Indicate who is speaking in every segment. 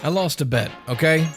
Speaker 1: I lost a bet, okay?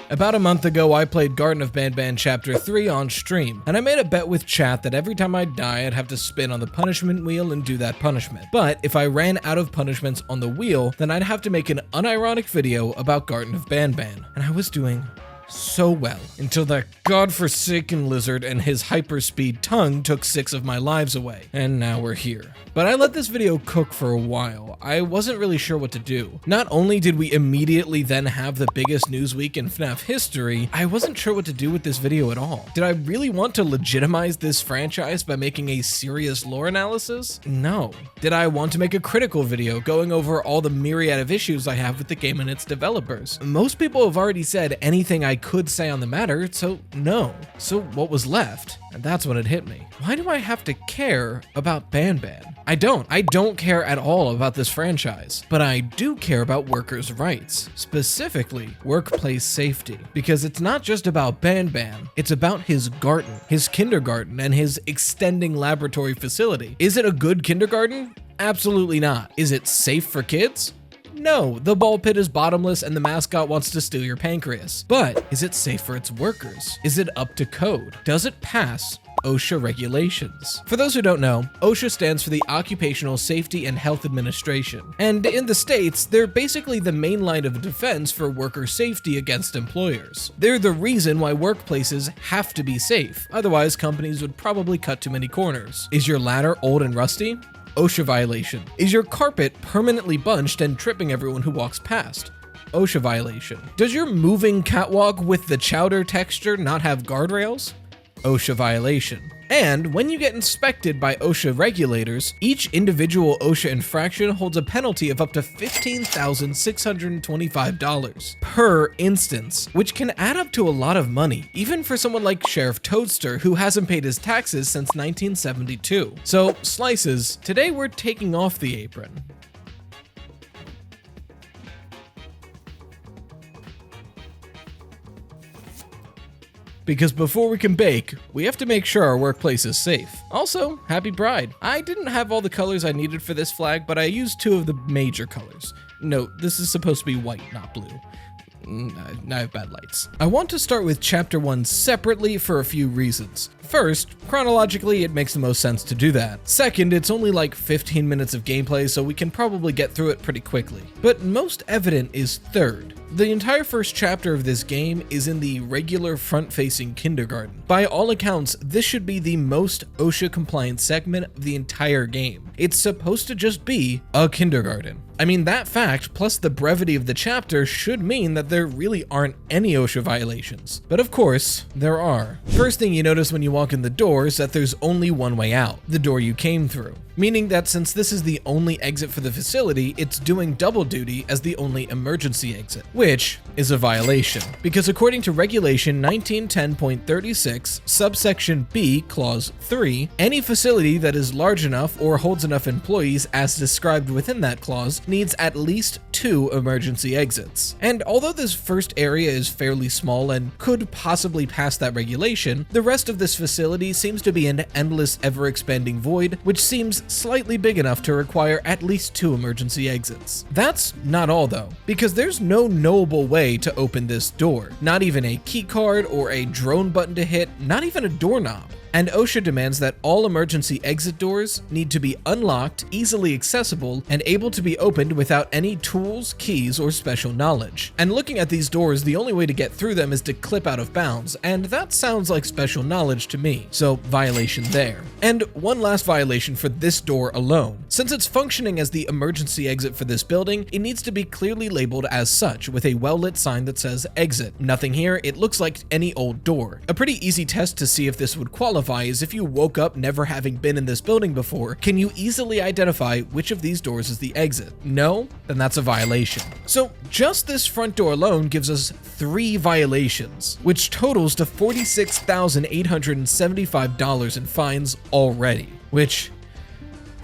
Speaker 1: About a month ago, I played Garten of Banban Chapter 3 on stream, and I made a bet with chat that every time I die, I'd have to spin on the punishment wheel and do that punishment. But if I ran out of punishments on the wheel, then I'd have to make an unironic video about Garten of Banban, and I was doing so well until that godforsaken lizard and his hyperspeed tongue took 6 of my lives away. And now we're here. But I let this video cook for a while. I wasn't really sure what to do. Not only did we immediately then have the biggest news week in FNAF history, I wasn't sure what to do with this video at all. Did I really want to legitimize this franchise by making a serious lore analysis? No. Did I want to make a critical video going over all the myriad of issues I have with the game and its developers? Most people have already said anything I could say on the matter, so no. So what was left? And that's when it hit me. Why do I have to care about Banban? I don't care at all about this franchise, but I do care about workers' rights, specifically workplace safety, because it's not just about Banban, it's about his garden, his kindergarten, and his extending laboratory facility. Is it a good kindergarten? Absolutely not. Is it safe for kids? No, the ball pit is bottomless and the mascot wants to steal your pancreas. But is it safe for its workers? Is it up to code? Does it pass OSHA regulations? For those who don't know, OSHA stands for the Occupational Safety and Health Administration. And in the States, they're basically the main line of defense for worker safety against employers. They're the reason why workplaces have to be safe. Otherwise, companies would probably cut too many corners. Is your ladder old and rusty? OSHA violation. Is your carpet permanently bunched and tripping everyone who walks past? OSHA violation. Does your moving catwalk with the chowder texture not have guardrails? OSHA violation. And when you get inspected by OSHA regulators, each individual OSHA infraction holds a penalty of up to $15,625 per instance, which can add up to a lot of money, even for someone like Sheriff Toadster, who hasn't paid his taxes since 1972. So, Slices, today we're taking off the apron. Because before we can bake, we have to make sure our workplace is safe. Also, happy Pride. I didn't have all the colors I needed for this flag, but I used 2 of the major colors. Note, this is supposed to be white, not blue. I have bad lights. I want to start with Chapter 1 separately for a few reasons. First, chronologically, it makes the most sense to do that. Second, it's only like 15 minutes of gameplay, so we can probably get through it pretty quickly. But most evident is third. The entire first chapter of this game is in the regular front-facing kindergarten. By all accounts, this should be the most OSHA-compliant segment of the entire game. It's supposed to just be a kindergarten. I mean, that fact, plus the brevity of the chapter, should mean that there really aren't any OSHA violations. But of course, there are. First thing you notice when you walk in the door is that there's only one way out, the door you came through. Meaning that since this is the only exit for the facility, it's doing double duty as the only emergency exit, which is a violation. Because according to Regulation 1910.36, subsection B, clause 3, any facility that is large enough or holds enough employees as described within that clause needs at least 2 emergency exits. And although this first area is fairly small and could possibly pass that regulation, the rest of this facility seems to be an endless, ever-expanding void, which seems slightly big enough to require at least 2 emergency exits. That's not all though, because there's no knowable way to open this door. Not even a key card or a drone button to hit, not even a doorknob. And OSHA demands that all emergency exit doors need to be unlocked, easily accessible, and able to be opened without any tools, keys, or special knowledge. And looking at these doors, the only way to get through them is to clip out of bounds, and that sounds like special knowledge to me, so violation there. And one last violation for this door alone. Since it's functioning as the emergency exit for this building, it needs to be clearly labeled as such, with a well-lit sign that says exit. Nothing here, it looks like any old door. A pretty easy test to see if this would qualify is if you woke up never having been in this building before, can you easily identify which of these doors is the exit? No? Then that's a violation. So just this front door alone gives us 3 violations, which totals to $46,875 in fines already, which,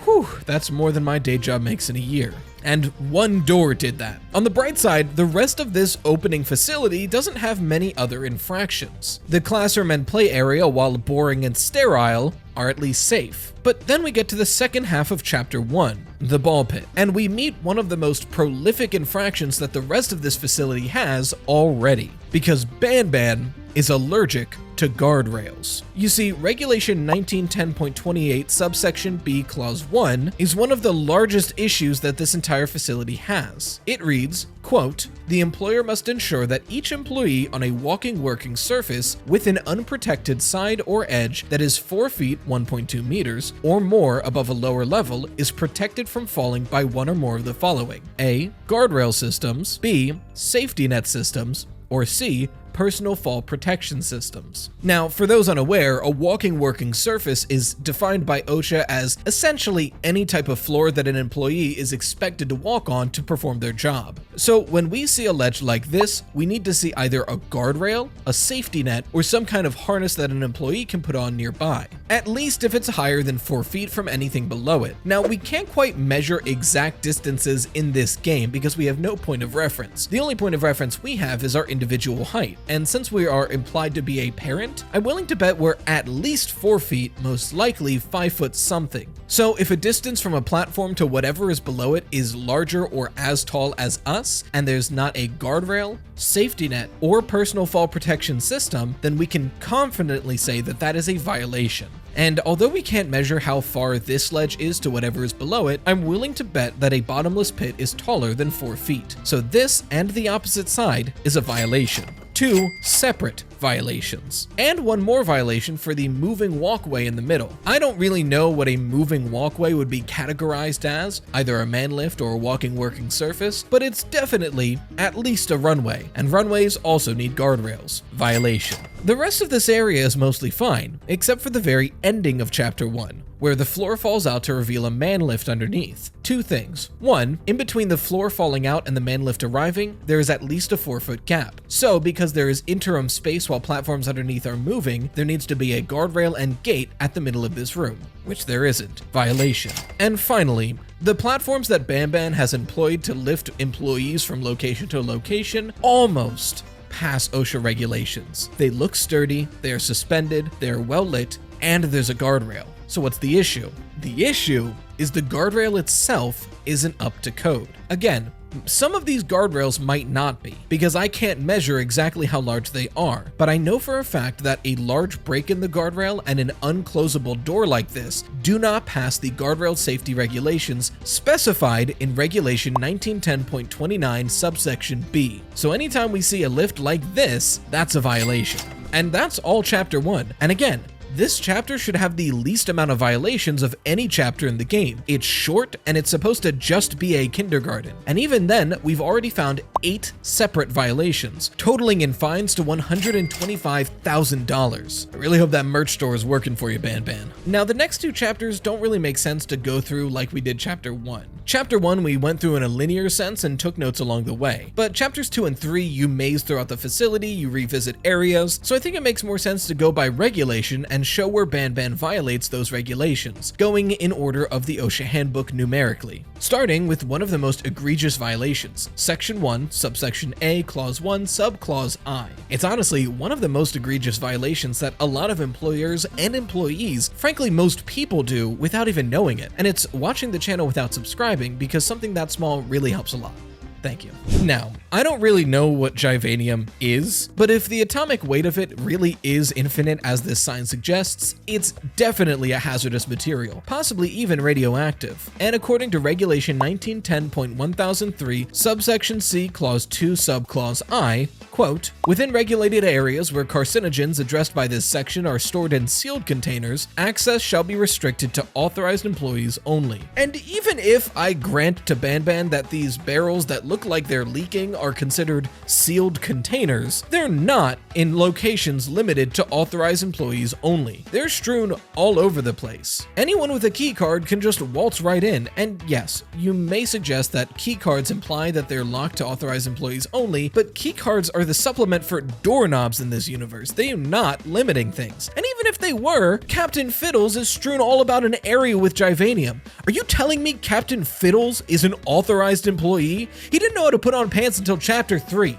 Speaker 1: whew, that's more than my day job makes in a year. and one door did that. On the bright side, the rest of this opening facility doesn't have many other infractions. The classroom and play area, while boring and sterile, are at least safe. But then we get to the second half of Chapter 1, the ball pit, and we meet one of the most prolific infractions that the rest of this facility has already, because Banban is allergic to guardrails. You see, Regulation 1910.28 subsection B clause 1 is one of the largest issues that this entire facility has. It reads, quote, "The employer must ensure that each employee on a walking working surface with an unprotected side or edge that is 4 feet 1.2 meters or more above a lower level is protected from falling by one or more of the following: A. Guardrail systems, B. Safety net systems, or C. Personal fall protection systems." Now, for those unaware, a walking working surface is defined by OSHA as essentially any type of floor that an employee is expected to walk on to perform their job. So when we see a ledge like this, we need to see either a guardrail, a safety net, or some kind of harness that an employee can put on nearby, at least if it's higher than 4 feet from anything below it. Now, we can't quite measure exact distances in this game because we have no point of reference. The only point of reference we have is our individual height. And since we are implied to be a parent, I'm willing to bet we're at least 4 feet, most likely 5 foot something. So if a distance from a platform to whatever is below it is larger or as tall as us, and there's not a guardrail, safety net, or personal fall protection system, then we can confidently say that that is a violation. And although we can't measure how far this ledge is to whatever is below it, I'm willing to bet that a bottomless pit is taller than 4 feet. So this and the opposite side is a violation. 2 separate violations. And one more violation for the moving walkway in the middle. I don't really know what a moving walkway would be categorized as, either a man lift or a walking working surface, but it's definitely at least a runway, and runways also need guardrails. Violation. The rest of this area is mostly fine, except for the very ending of Chapter 1, where the floor falls out to reveal a man lift underneath. 2 things. 1, in between the floor falling out and the man lift arriving, there is at least a 4-foot gap. So because there is interim space while platforms underneath are moving, there needs to be a guardrail and gate at the middle of this room, which there isn't. Violation. And finally, the platforms that Banban has employed to lift employees from location to location almost pass OSHA regulations. They look sturdy, they are suspended, they are well lit, and there's a guardrail. So what's the issue? The issue is the guardrail itself isn't up to code. Again, some of these guardrails might not be, because I can't measure exactly how large they are, but I know for a fact that a large break in the guardrail and an unclosable door like this do not pass the guardrail safety regulations specified in Regulation 1910.29 subsection B. So anytime we see a lift like this, that's a violation. And that's all Chapter 1. And again, this chapter should have the least amount of violations of any chapter in the game. It's short, and it's supposed to just be a kindergarten. And even then, we've already found 8 separate violations, totaling in fines to $125,000. I really hope that merch store is working for you, Banban. Now, the next 2 chapters don't really make sense to go through like we did Chapter 1. Chapter 1 we went through in a linear sense and took notes along the way, but Chapters 2 and 3 you maze throughout the facility, you revisit areas, so I think it makes more sense to go by regulation and show where Banban violates those regulations, going in order of the OSHA handbook numerically. Starting with one of the most egregious violations, Section 1, subsection A, clause 1, subclause I. It's honestly one of the most egregious violations that a lot of employers and employees, frankly most people do without even knowing it, and it's watching the channel without subscribing because something that small really helps a lot. Thank you. Now, I don't really know what Givanium is, but if the atomic weight of it really is infinite as this sign suggests, it's definitely a hazardous material, possibly even radioactive. And according to Regulation 1910.1003, subsection C, clause 2, subclause I, quote, "Within regulated areas where carcinogens addressed by this section are stored in sealed containers, access shall be restricted to authorized employees only." And even if I grant to Banban that these barrels that look look like they're leaking are considered sealed containers, they're not in locations limited to authorized employees only. They're strewn all over the place. Anyone with a key card can just waltz right in, and yes, you may suggest that key cards imply that they're locked to authorized employees only, but key cards are the supplement for doorknobs in this universe. They are not limiting things. And even if they were, Captain Fiddles is strewn all about an area with Givanium. Are you telling me Captain Fiddles is an authorized employee? He didn't know how to put on pants until Chapter 3.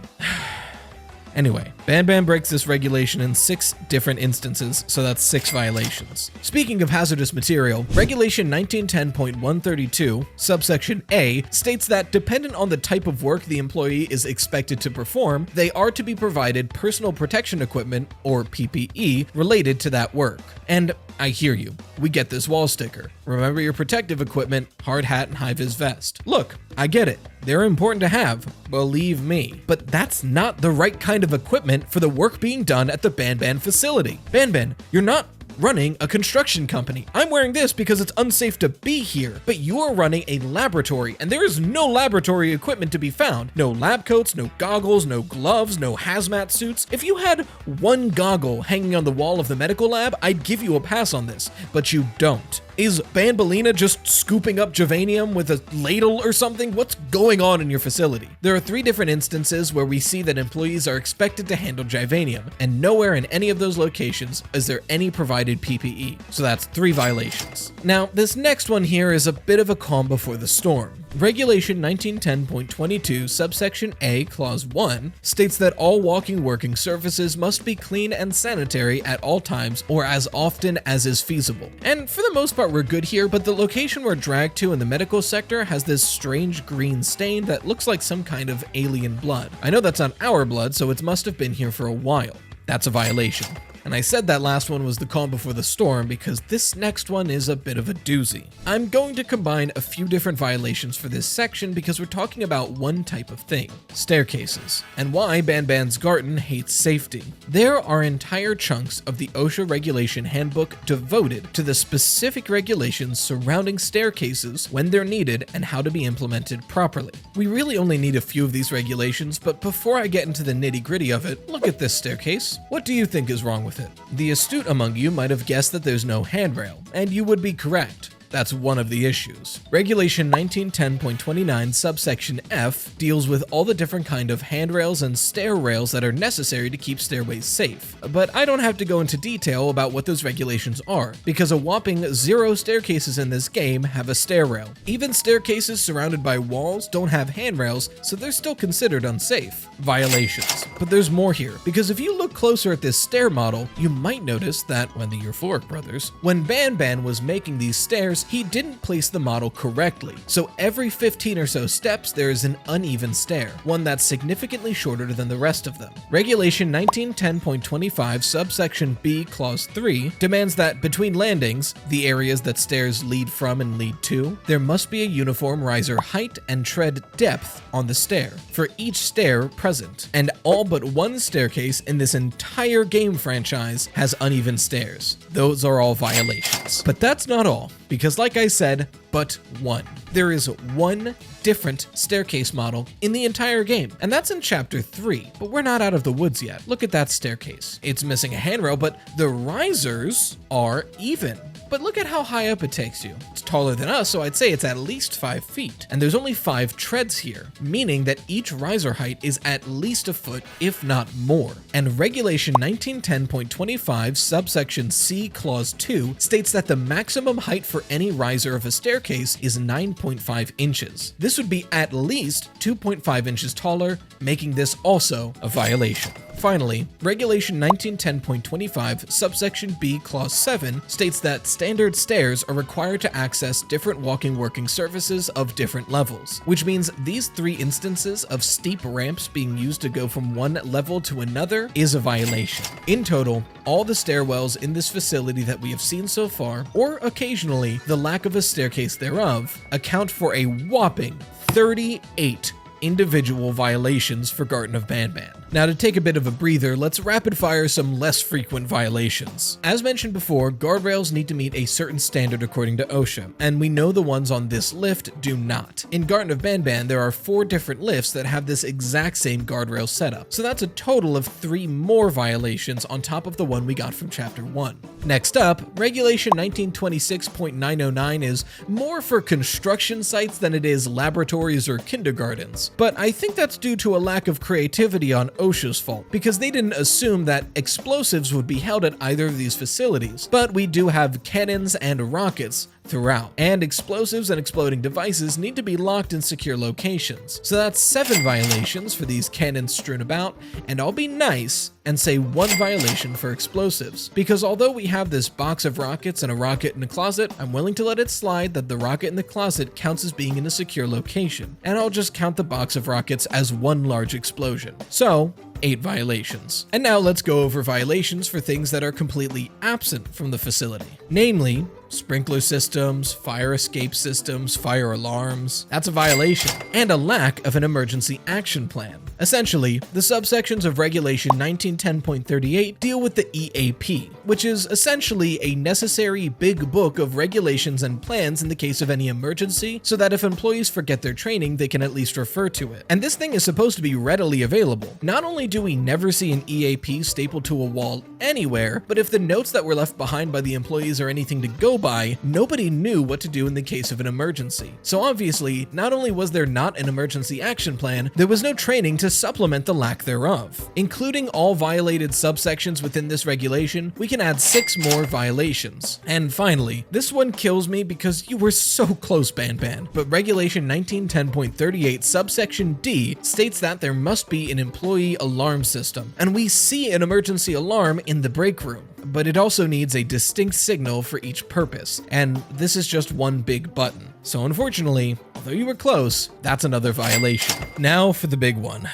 Speaker 1: Anyway, Banban breaks this regulation in 6 different instances, so that's 6 violations. Speaking of hazardous material, Regulation 1910.132, subsection A, states that dependent on the type of work the employee is expected to perform, they are to be provided personal protection equipment, or PPE, related to that work. And I hear you. We get this wall sticker. Remember your protective equipment, hard hat, and high-vis vest. Look, I get it. They're important to have, believe me. But that's not the right kind of equipment for the work being done at the Banban facility. Banban, you're not running a construction company. I'm wearing this because it's unsafe to be here, but you are running a laboratory, and there is no laboratory equipment to be found. No lab coats, no goggles, no gloves, no hazmat suits. If you had one goggle hanging on the wall of the medical lab, I'd give you a pass on this, but you don't. Is Banbalina just scooping up Givanium with a ladle or something? What's going on in your facility? There are 3 different instances where we see that employees are expected to handle Givanium, and nowhere in any of those locations is there any provided PPE. So that's 3 violations. Now, this next one here is a bit of a calm before the storm. Regulation 1910.22, subsection A, clause 1, states that all walking working surfaces must be clean and sanitary at all times or as often as is feasible. And for the most part, we're good here, but the location we're dragged to in the medical sector has this strange green stain that looks like some kind of alien blood. I know that's not our blood, so it must have been here for a while. That's a violation. And I said that last one was the calm before the storm because this next one is a bit of a doozy. I'm going to combine a few different violations for this section because we're talking about one type of thing, staircases, and why Banban's Garten hates safety. There are entire chunks of the OSHA regulation handbook devoted to the specific regulations surrounding staircases when they're needed and how to be implemented properly. We really only need a few of these regulations, but before I get into the nitty-gritty of it, look at this staircase. What do you think is wrong with it? The astute among you might have guessed that there's no handrail, and you would be correct. That's one of the issues. Regulation 1910.29 subsection F deals with all the different kind of handrails and stair rails that are necessary to keep stairways safe. But I don't have to go into detail about what those regulations are, because a whopping 0 staircases in this game have a stair rail. Even staircases surrounded by walls don't have handrails, so they're still considered unsafe. Violations. But there's more here, because if you look closer at this stair model, you might notice that when the Euphoric brothers, when Banban was making these stairs, he didn't place the model correctly. So every 15 or so steps, there is an uneven stair, one that's significantly shorter than the rest of them. Regulation 1910.25 subsection B clause 3 demands that between landings, the areas that stairs lead from and lead to, there must be a uniform riser height and tread depth on the stair for each stair present. And all but one staircase in this entire game franchise has uneven stairs. Those are all violations. But that's not all, because like I said, but one. There is one different staircase model in the entire game, and that's in Chapter 3, but we're not out of the woods yet. Look at that staircase. It's missing a handrail, but the risers are even. But look at how high up it takes you. It's taller than us, so I'd say it's at least 5 feet. And there's only 5 treads here, meaning that each riser height is at least a foot, if not more. And Regulation 1910.25 subsection C clause 2 states that the maximum height for any riser of a staircase is 9.5 inches. This would be at least 2.5 inches taller, making this also a violation. Finally, Regulation 1910.25 subsection B clause 7 states that standard stairs are required to access different walking working surfaces of different levels, which means these 3 instances of steep ramps being used to go from one level to another is a violation. In total, all the stairwells in this facility that we have seen so far, or occasionally the lack of a staircase thereof, account for a whopping 38 individual violations for Garten of Banban. Now, to take a bit of a breather, let's rapid fire some less frequent violations. As mentioned before, guardrails need to meet a certain standard according to OSHA, and we know the ones on this lift do not. In Garten of Banban, there are 4 different lifts that have this exact same guardrail setup, so that's a total of 3 more violations on top of the one we got from Chapter 1. Next up, Regulation 1926.909 is more for construction sites than it is laboratories or kindergartens, but I think that's due to a lack of creativity on OSHA's fault, because they didn't assume that explosives would be held at either of these facilities, but we do have cannons and rockets throughout, and explosives and exploding devices need to be locked in secure locations. So that's 7 violations for these cannons strewn about, and I'll be nice and say 1 violation for explosives, because although we have this box of rockets and a rocket in a closet, I'm willing to let it slide that the rocket in the closet counts as being in a secure location, and I'll just count the box of rockets as 1 large explosion. So 8 violations. And now let's go over violations for things that are completely absent from the facility, namely sprinkler systems, fire escape systems, fire alarms. That's a violation, and a lack of an emergency action plan. Essentially, the subsections of Regulation 1910.38 deal with the EAP, which is essentially a necessary big book of regulations and plans in the case of any emergency, so that if employees forget their training, they can at least refer to it. And this thing is supposed to be readily available. Not only do we never see an EAP stapled to a wall anywhere, but if the notes that were left behind by the employees are anything to go by, nobody knew what to do in the case of an emergency. So obviously, not only was there not an emergency action plan, there was no training to supplement the lack thereof. Including all violated subsections within this regulation, we can add 6 more violations. And finally, this one kills me because you were so close, Banban, but Regulation 1910.38 subsection D states that there must be an employee alarm system, and we see an emergency alarm in the break room, but it also needs a distinct signal for each purpose, and this is just one big button. So unfortunately, although you were close, that's another violation. Now for the big one.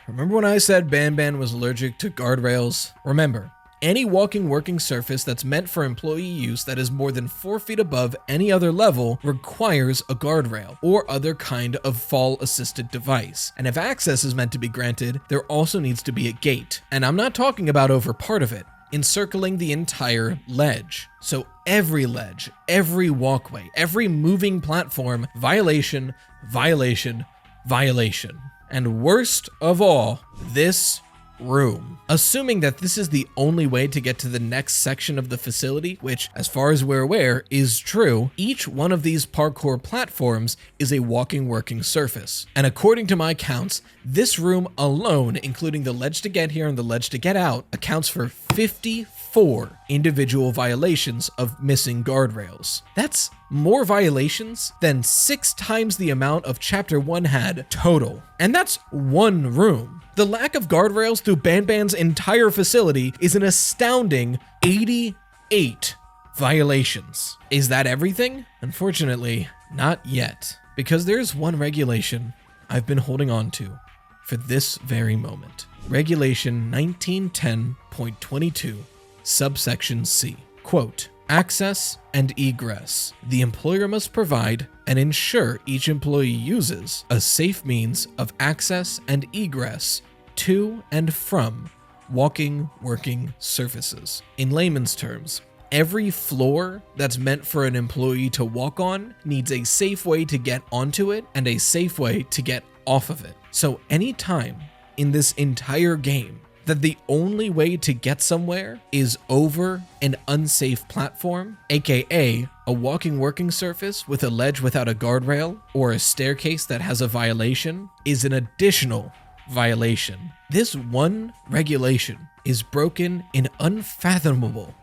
Speaker 1: Remember when I said Banban was allergic to guardrails? Remember, any walking working surface that's meant for employee use that is more than 4 feet above any other level requires a guardrail or other kind of fall-assisted device. And if access is meant to be granted, there also needs to be a gate. And I'm not talking about over part of it, encircling the entire ledge. So every ledge, every walkway, every moving platform, violation, violation, violation. And worst of all, this room. Assuming that this is the only way to get to the next section of the facility, which, as far as we're aware, is true, each one of these parkour platforms is a walking working surface. And according to my counts, this room alone, including the ledge to get here and the ledge to get out, accounts for 54 individual violations of missing guardrails. That's more violations than 6 times the amount of Chapter 1 had total. And that's one room. The lack of guardrails through Banban's entire facility is an astounding 88 violations. Is that everything? Unfortunately, not yet, because there's one regulation I've been holding on to for this very moment. Regulation 1910.22, subsection C. Quote, access and egress. The employer must provide and ensure each employee uses a safe means of access and egress to and from walking working surfaces. In layman's terms, every floor that's meant for an employee to walk on needs a safe way to get onto it and a safe way to get off of it. So anytime in this entire game that the only way to get somewhere is over an unsafe platform, aka a walking working surface with a ledge without a guardrail, or a staircase that has a violation, is an additional violation. This one regulation is broken in unfathomable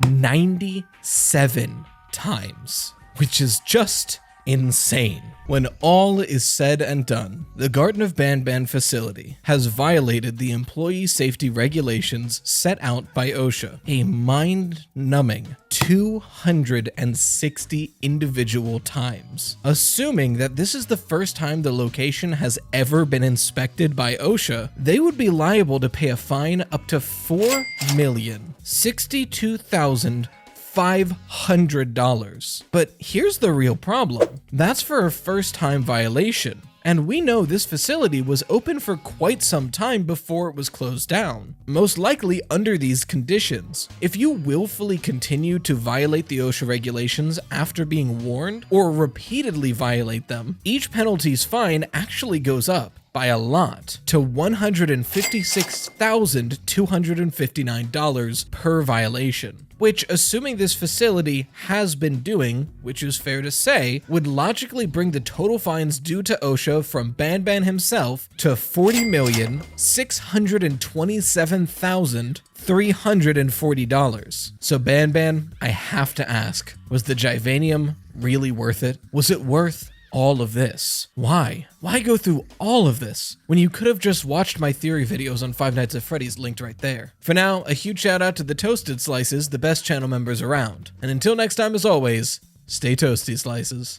Speaker 1: 97 times, which is just insane. When all is said and done, the Garten of Banban facility has violated the employee safety regulations set out by OSHA, a mind-numbing 260 individual times. Assuming that this is the first time the location has ever been inspected by OSHA, they would be liable to pay a fine up to $4,062,500. But here's the real problem. That's for a first-time violation. And we know this facility was open for quite some time before it was closed down, most likely under these conditions. If you willfully continue to violate the OSHA regulations after being warned, or repeatedly violate them, each penalty's fine actually goes up by a lot to $156,259 per violation, which, assuming this facility has been doing, which is fair to say, would logically bring the total fines due to OSHA from Banban himself to $40,627,340. So Banban, I have to ask, was the Givanium really worth it? Was it worth all of this? Why? Why go through all of this when you could have just watched my theory videos on Five Nights at Freddy's linked right there? For now, a huge shout out to the Toasted Slices, the best channel members around. And until next time, as always, stay toasty, Slices.